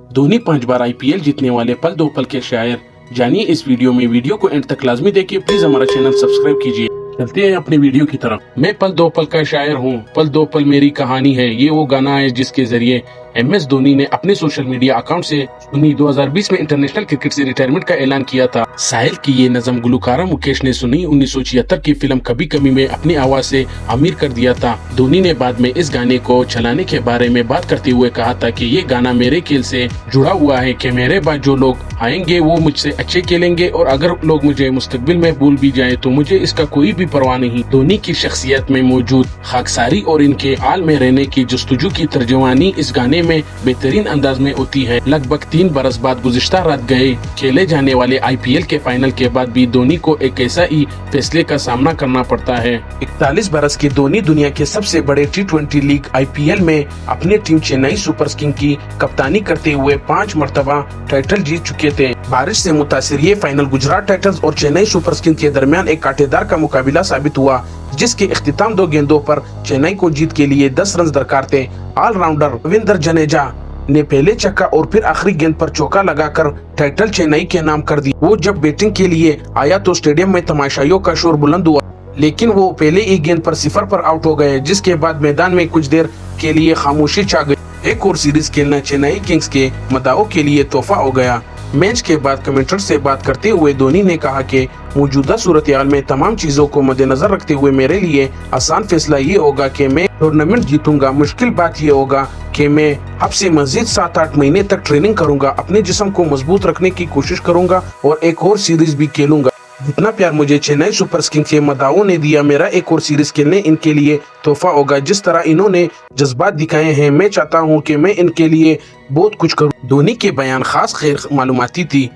धोनी 5 बार IPL जीतने वाले पल दो पल के शायर। जानिए इस वीडियो में। वीडियो को एंड तक लाजमी देखिए। प्लीज हमारा चैनल सब्सक्राइब कीजिए। चलते हैं अपनी वीडियो की तरफ। मैं पल दो पल का शायर हूँ, पल दो पल मेरी कहानी है। ये वो गाना है जिसके जरिए MS धोनी ने अपने सोशल मीडिया अकाउंट से 2020 में इंटरनेशनल क्रिकेट से रिटायरमेंट का ऐलान किया था। साहिल की ये नज़म गुलकारा मुकेश ने सुनी 1976 की फिल्म कभी कभी में अपनी आवाज से अमीर कर दिया था। धोनी ने बाद में इस गाने को चलाने के बारे में बात करते हुए कहा था कि ये गाना मेरे खेल से जुड़ा हुआ है कि मेरे बाद जो लोग आएंगे वो मुझसे अच्छे खेलेंगे और अगर लोग मुझे मुस्तकबिल में भूल भी जाए तो मुझे इसका कोई भी परवाह नहीं। धोनी की शख्सियत में मौजूद खाकसारी और इनके आल में रहने की जस्तजू की तर्जुमानी इस गाने में बेहतरीन अंदाज में होती है। लगभग 3 बरस बाद गुज़िश्ता रात गए खेले जाने वाले IPL के फाइनल के बाद भी धोनी को एक ऐसा ही फैसले का सामना करना पड़ता है। 41 बरस के धोनी दुनिया के सबसे बड़े T20 लीग IPL में अपनी टीम चेन्नई सुपर किंग्स की कप्तानी करते हुए 5 मरतबा टाइटल जीत चुके थे। बारिश से मुतासिर ये फाइनल गुजरात टाइटंस और चेन्नई सुपर किंग्स के दरमियान एक कांटेदार का मुकाबला साबित हुआ, जिसके इख्तिताम 2 गेंदों पर चेन्नई को जीत के लिए 10 रन दरकार थे। ऑलराउंडर रविंद्र जडेजा ने पहले छक्का और फिर आखिरी गेंद पर चौका लगाकर टाइटल चेन्नई के नाम कर दी। वो जब बैटिंग के लिए आया तो स्टेडियम में तमाशाइयों का शोर बुलंद हुआ, लेकिन वो पहले ही गेंद पर 0 पर आउट हो गए, जिसके बाद मैदान में कुछ देर के लिए खामोशी छा गई। एक और सीरीज खेलना चेन्नई किंग्स के मदाओं के लिए तोहफा हो गया। मैच के बाद कमेंटेटर से बात करते हुए धोनी ने कहा कि मौजूदा सूरत-ए-हाल में तमाम चीजों को मद्देनजर रखते हुए मेरे लिए आसान फैसला ये होगा कि मैं टूर्नामेंट जीतूंगा। मुश्किल बात ये होगा कि मैं अब से मजीद 7-8 महीने तक ट्रेनिंग करूंगा, अपने जिस्म को मजबूत रखने की कोशिश करूंगा और एक और सीरीज भी खेलूंगा। जितना प्यार मुझे चेन्नई सुपर किंग्स के मदाओं ने दिया, मेरा एक और सीरीज खेलने इनके लिए तोहफा होगा। जिस तरह इन्होंने जज्बात दिखाए हैं, मैं चाहता हूं कि मैं इनके लिए बहुत कुछ करूं। धोनी के बयान खास गैर मालूमाती थी।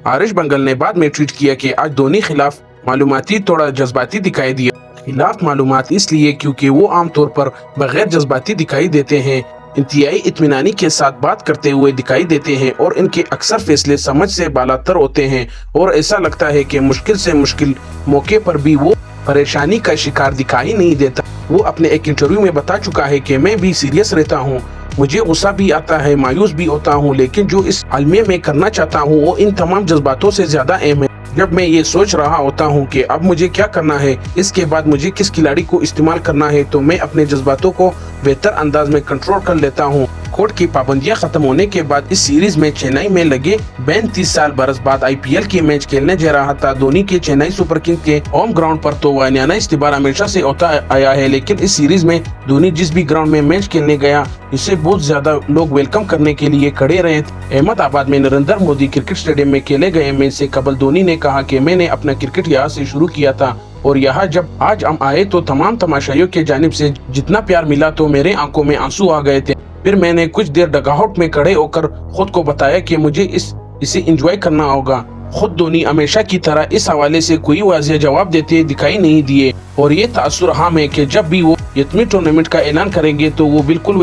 आरिश बंगल ने बाद में ट्वीट किया कि आज धोनी खिलाफ मालूमाती थोड़ा जज्बाती दिखाई दिया। खिलाफ मालूमात इसलिए क्योंकि वो आमतौर पर बगैर जज्बाती दिखाई देते हैं, इंतहाई इत्मीनानी के साथ बात करते हुए दिखाई देते हैं और इनके अक्सर फैसले समझ से बालातर होते हैं और ऐसा लगता है कि मुश्किल से मुश्किल मौके पर भी वो परेशानी का शिकार दिखाई नहीं देता। वो अपने एक इंटरव्यू में बता चुका है कि मैं भी सीरियस रहता हूँ, मुझे गुस्सा भी आता है, मायूस भी होता हूँ, लेकिन जो इस आलमे में करना चाहता हूँ वो इन तमाम जज्बातों से ज्यादा अहम है। जब मैं ये सोच रहा होता हूँ कि अब मुझे क्या करना है, इसके बाद मुझे किस खिलाड़ी को इस्तेमाल करना है, तो मैं अपने जज्बातों को बेहतर अंदाज में कंट्रोल कर लेता हूँ। कोर्ट की पाबंदियां खत्म होने के बाद इस सीरीज में चेन्नई में लगे 32 साल बरस बाद IPL की मैच खेलने जा रहा था। धोनी के चेन्नई सुपर किंग्स के होम ग्राउंड पर तो वानियाना इस्तेमाल हमेशा से होता आया है, लेकिन इस सीरीज में धोनी जिस भी ग्राउंड में मैच खेलने गया, इसे बहुत ज्यादा लोग वेलकम करने के लिए खड़े रहे थे। अहमदाबाद में नरेंद्र मोदी क्रिकेट स्टेडियम में खेले गए मैच से कबल धोनी ने कहा कि मैंने अपना क्रिकेट यहाँ से शुरू किया था और यहाँ जब आज हम आए तो तमाम तमाशाइयों के जानिब से जितना प्यार मिला तो मेरे आंखों में आंसू आ गए थे। फिर मैंने कुछ देर डगआउट में खड़े होकर खुद को बताया कि मुझे इसे एंजॉय करना होगा। खुद धोनी हमेशा की तरह इस हवाले से कोई वाज़ेह जवाब देते दिखाई नहीं दिए और ये तासुर हम है कि जब भी वो यतमी टूर्नामेंट का ऐलान करेंगे तो वो बिल्कुल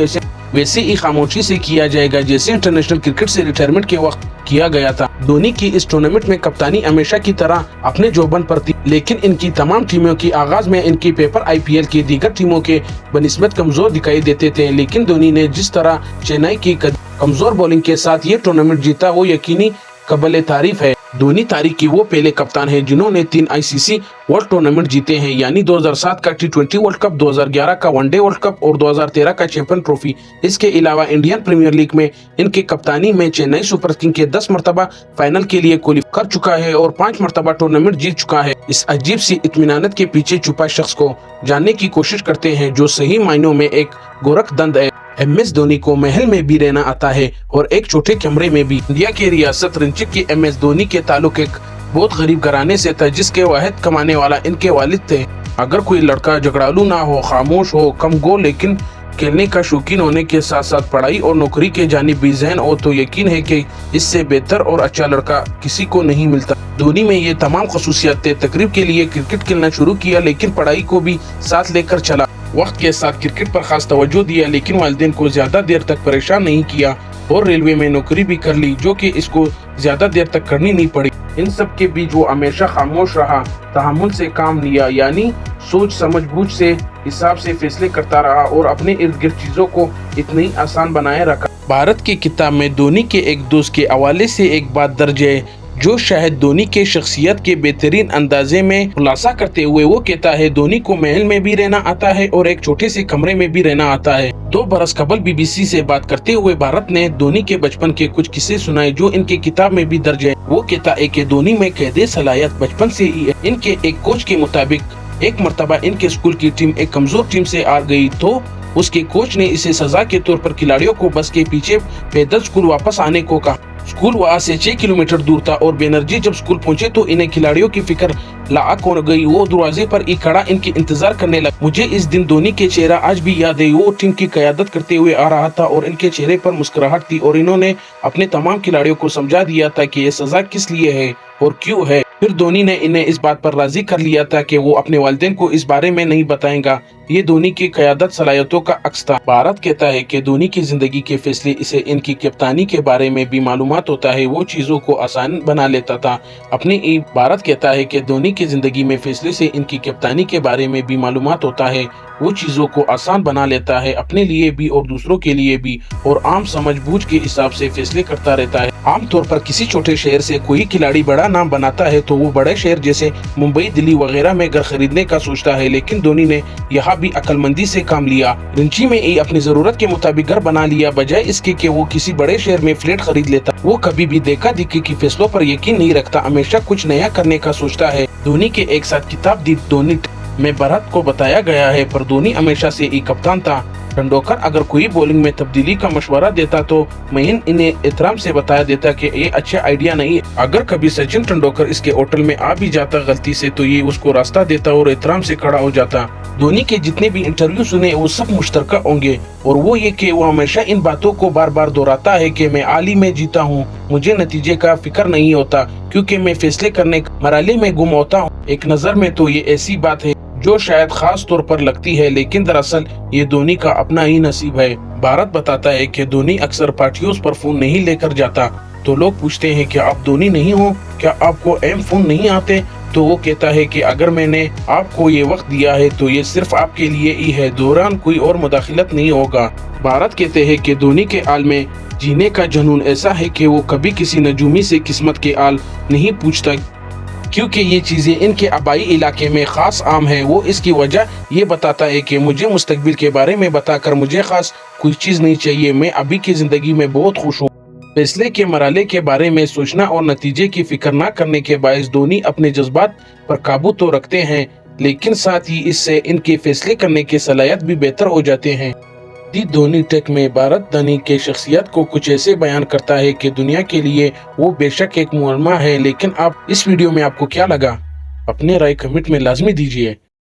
वैसे ही खामोशी से किया जाएगा जैसे इंटरनेशनल क्रिकेट से रिटायरमेंट के वक्त किया गया था। धोनी की इस टूर्नामेंट में कप्तानी हमेशा की तरह अपने जोबन पर थी, लेकिन इनकी तमाम टीमों की आगाज में इनकी पेपर IPL की दीगर टीमों के बनिस्बत कमजोर दिखाई देते थे, लेकिन धोनी ने जिस तरह चेन्नई की कमजोर बॉलिंग के साथ ये टूर्नामेंट जीता वो यकीनी काबिल तारीफ है। धोनी तारीख की वो पहले कप्तान है जिन्होंने 3 ICC वर्ल्ड टूर्नामेंट जीते हैं, यानी 2007 का T20 वर्ल्ड कप, 2011 का वनडे वर्ल्ड कप और 2013 का चैंपियन ट्रॉफी। इसके अलावा इंडियन प्रीमियर लीग में इनके कप्तानी में चेन्नई सुपर किंग्स के 10 मरतबा फाइनल के लिए क्वालिफाई कर चुका है और 5 मरतबा टूर्नामेंट जीत चुका है। इस अजीब सी इत्मीनानत के पीछे छुपा शख्स को जानने की कोशिश करते हैं जो सही मायनों में एक गोरखदंड है। MS धोनी को महल में भी रहना आता है और एक छोटे कमरे में भी। इंडिया के रियासत रंची के MS धोनी के ताल्लुक एक बहुत गरीब घराने से था जिसके वाहिद कमाने वाला इनके वालिद थे। अगर कोई लड़का झगड़ालू ना हो, खामोश हो, कम गो लेकिन खेलने का शौकीन होने के साथ साथ पढ़ाई और नौकरी के जानिब भी ज़हन हो तो यकीन है कि इससे बेहतर और अच्छा लड़का किसी को नहीं मिलता। धोनी में ये तमाम खसूसियात थे। तकरीब के लिए क्रिकेट खेलना शुरू किया लेकिन पढ़ाई को भी साथ लेकर चला। वक्त के साथ क्रिकेट पर खास तवज्जो दिया लेकिन वालिदैन को ज्यादा देर तक परेशान नहीं किया और रेलवे में नौकरी भी कर ली जो कि इसको ज्यादा देर तक करनी नहीं पड़ी। इन सब के बीच वो हमेशा खामोश रहा, तहम्मुल से काम लिया, यानी सोच समझ बूझ से हिसाब से फैसले करता रहा और अपने इर्द गिर्द चीजों को इतनी आसान बनाए रखा। भारत की किताब में धोनी के एक दोस्त के हवाले से एक बात दर्ज है जो शायद धोनी के शख्सियत के बेहतरीन अंदाजे में खुलासा करते हुए वो कहता है, धोनी को महल में भी रहना आता है और एक छोटे से कमरे में भी रहना आता है। 2 बरस कबल बीबीसी से बात करते हुए भारत ने धोनी के बचपन के कुछ किस्से सुनाए जो इनके किताब में भी दर्ज है। वो कहता है कि धोनी में कैदे सलाहियत बचपन से ही है। इनके एक कोच के मुताबिक एक मर्तबा इनके स्कूल की टीम एक कमजोर टीम से आ गई तो उसके कोच ने इसे सजा के तौर पर खिलाड़ियों को बस के पीछे पैदल स्कूल वापस आने को कहा। स्कूल वहाँ से 6 किलोमीटर दूर था और बैनर्जी जब स्कूल पहुंचे तो इन्हें खिलाड़ियों की फिक्र लाक हो गई। वो दरवाजे पर ही खड़ा इनके इंतजार करने लगा। मुझे इस दिन धोनी के चेहरा आज भी याद है। वो टीम की क़यादत करते हुए आ रहा था और इनके चेहरे पर मुस्कुराहट थी और इन्होंने अपने तमाम खिलाड़ियों को समझा दिया था कि ये सजा किस लिए है और क्यों है। फिर धोनी ने इन्हें इस बात पर राजी कर लिया था कि वो अपने वालिदैन को इस बारे में नहीं बताएगा। ये धोनी की क़यादत सलाहियतों का अक्स था। भारत कहता है कि धोनी की जिंदगी के फैसले इसे इनकी कप्तानी के बारे में भी मालूमात होता है। वो चीजों को आसान बना लेता था। भारत कहता है कि धोनी की जिंदगी में फैसले से इनकी कप्तानी के बारे में भी मालूमात होता है। वो चीजों को आसान बना लेता है, अपने लिए भी और दूसरों के लिए भी, और आम समझ बूझ के हिसाब से फैसले करता रहता है। आमतौर पर किसी छोटे शहर से कोई खिलाड़ी बड़ा नाम बनाता है तो वो बड़े शहर जैसे मुंबई, दिल्ली वगैरह में घर खरीदने का सोचता है, लेकिन धोनी ने यहाँ भी अक्लमंदी से काम लिया। रांची में ही अपनी जरूरत के मुताबिक घर बना लिया, बजाय इसके कि वो किसी बड़े शहर में फ्लैट खरीद लेता। वो कभी भी देखा दिखी की फैसलों पर यकीन नहीं रखता, हमेशा कुछ नया करने का सोचता है। धोनी के एक साथ किताब दी धोनी में भारत को बताया गया है, पर धोनी हमेशा से ही कप्तान था। तेंदुलकर अगर कोई बॉलिंग में तब्दीली का मशवरा देता तो महीन इन्हें एहतराम से बताया देता कि ये अच्छा आइडिया नहीं है। अगर कभी सचिन तेंदुलकर इसके होटल में आ भी जाता गलती से तो ये उसको रास्ता देता और एहतराम से खड़ा हो जाता। धोनी के जितने भी इंटरव्यू सुने वो सब मुश्तरका होंगे, और वो ये कि वो हमेशा इन बातों को बार बार दोहराता है कि मैं हाल ही में जीता हूँ, मुझे नतीजे का फिक्र नहीं होता क्योंकि मैं फैसले करने मराले में गुम होता हूँ। एक नजर में तो ये ऐसी बात है जो शायद खास तौर पर लगती है, लेकिन दरअसल ये धोनी का अपना ही नसीब है। भारत बताता है कि धोनी अक्सर पार्टियों पर फोन नहीं लेकर जाता, तो लोग पूछते हैं कि आप धोनी नहीं हो, क्या आपको एम फोन नहीं आते? तो वो कहता है कि अगर मैंने आपको ये वक्त दिया है तो ये सिर्फ आपके लिए ही है, दौरान कोई और मुदाखिलत नहीं होगा। भारत कहते हैं कि धोनी के हाल में जीने का जुनून ऐसा है कि वो कभी किसी नजूमी से किस्मत के हाल नहीं पूछता, क्योंकि ये चीजें इनके आबाई इलाके में खास आम है। वो इसकी वजह ये बताता है कि मुझे मुस्तकबिल के बारे में बताकर मुझे खास कोई चीज नहीं चाहिए, मैं अभी की जिंदगी में बहुत खुश हूँ। फैसले के मराले के बारे में सोचना और नतीजे की फिक्र न करने के बायस धोनी अपने जज्बात पर काबू तो रखते हैं, लेकिन साथ ही इससे इनके फैसले करने की सलाहियत भी बेहतर हो जाते हैं। दी धोनी टेक में भारत धोनी के शख्सियत को कुछ ऐसे बयान करता है कि दुनिया के लिए वो बेशक एक मुअल्लिमा है। लेकिन आप इस वीडियो में आपको क्या लगा, अपने राय कमेंट में लाजमी दीजिए।